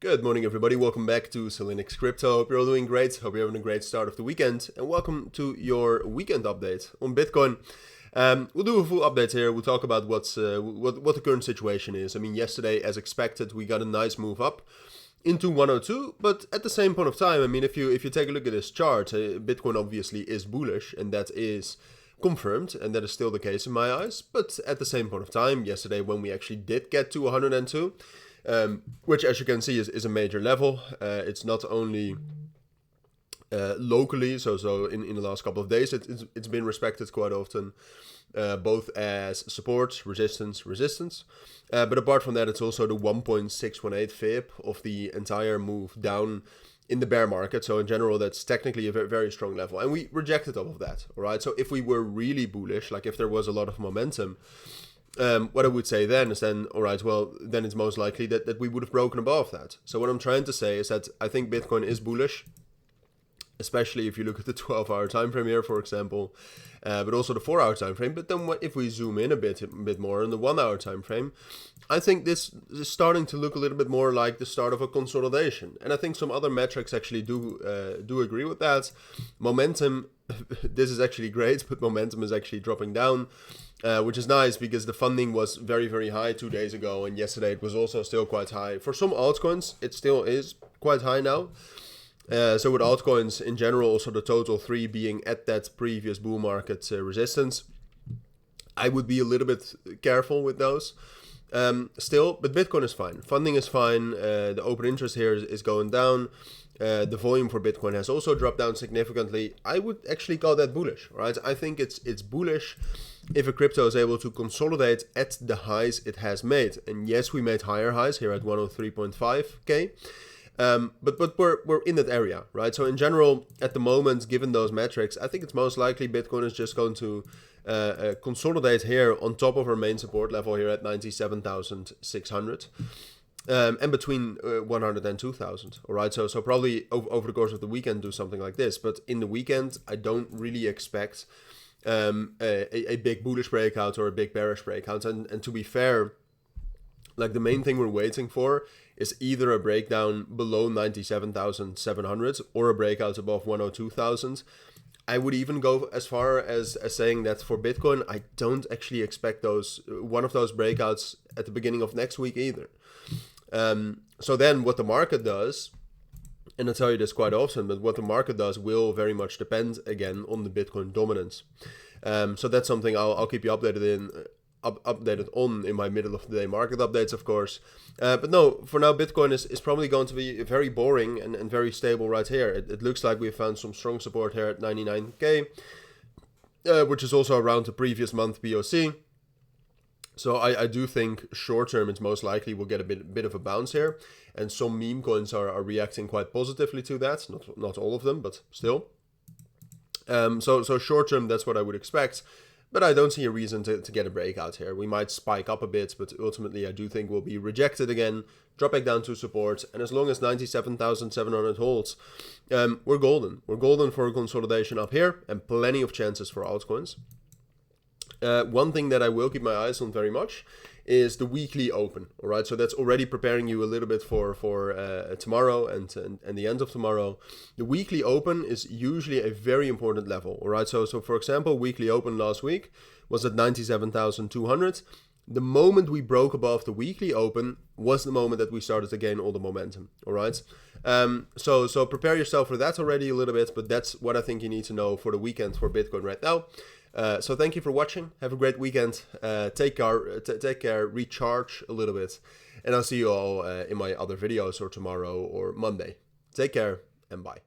Good morning, everybody. Welcome back to Cilinix Crypto. Hope you're all doing great. Hope you're having a great start of the weekend. And welcome to your weekend update on Bitcoin. We'll do a full update here. We'll talk about what the current situation is. I mean, yesterday, as expected, we got a nice move up into 102. But at the same point of time, I mean, if you take a look at this chart, Bitcoin obviously is bullish, and that is confirmed, and that is still the case in my eyes. But at the same point of time, yesterday, when we actually did get to 102, which, as you can see, is a major level. It's not only locally, so in the last couple of days, it's been respected quite often, both as support, resistance. But apart from that, it's also the 1.618 fib of the entire move down in the bear market. So in general, that's technically a very strong level, and we rejected all of that. All right. So if we were really bullish, like if there was a lot of momentum, what I would say then is all right, well, then it's most likely that we would have broken above that. So what I'm trying to say is that I think Bitcoin is bullish, especially if you look at the 12-hour time frame here, for example, but also the 4-hour time frame. But then if we zoom in a bit more in the 1-hour time frame, I think this is starting to look a little bit more like the start of a consolidation. And I think some other metrics actually do agree with that. Momentum, this is actually great, but momentum is actually dropping down. Which is nice because the funding was very high 2 days ago, and yesterday it was also still quite high. For some altcoins, it still is quite high now. So with altcoins in general, also the total 3 being at that previous bull market resistance, I would be a little bit careful with those. Still, but Bitcoin is fine. Funding is fine. The open interest here is going down. The volume for Bitcoin has also dropped down significantly. I would actually call that bullish, right? I think it's bullish if a crypto is able to consolidate at the highs it has made. And yes, we made higher highs here at 103.5k. But we're in that area, right? So in general, at the moment, given those metrics, I think it's most likely Bitcoin is just going to consolidate here on top of our main support level here at 97,600. And between 100 and 2,000, all right? So probably over the course of the weekend do something like this. But in the weekend, I don't really expect a big bullish breakout or a big bearish breakout. And to be fair, like the main thing we're waiting for is either a breakdown below 97,700 or a breakout above 102,000. I would even go as far as saying that for Bitcoin, I don't actually expect one of those breakouts at the beginning of next week either. So then what the market does, and I tell you this quite often, but what the market does will very much depend again on the Bitcoin dominance. So that's something I'll keep you updated on in my middle of the day market updates, of course. But no, for now, Bitcoin is probably going to be very boring and very stable right here. It looks like we found some strong support here at 99k, which is also around the previous month POC. So I do think short term it's most likely we'll get a bit of a bounce here, and some meme coins are reacting quite positively to that. Not all of them, but still. So short term that's what I would expect, but I don't see a reason to get a breakout here. We might spike up a bit, but ultimately I do think we'll be rejected again, drop back down to support, and as long as 97,700 holds, we're golden. We're golden for a consolidation up here, and plenty of chances for altcoins. One thing that I will keep my eyes on very much is the weekly open. All right, so that's already preparing you a little bit for tomorrow and the end of tomorrow. The weekly open is usually a very important level. All right, so for example, weekly open last week was at 97,200. The moment we broke above the weekly open was the moment that we started to gain all the momentum. All right, so prepare yourself for that already a little bit, but that's what I think you need to know for the weekend for Bitcoin right now. So thank you for watching. Have a great weekend. Take care, recharge a little bit, and I'll see you all in my other videos or tomorrow or Monday. Take care and bye.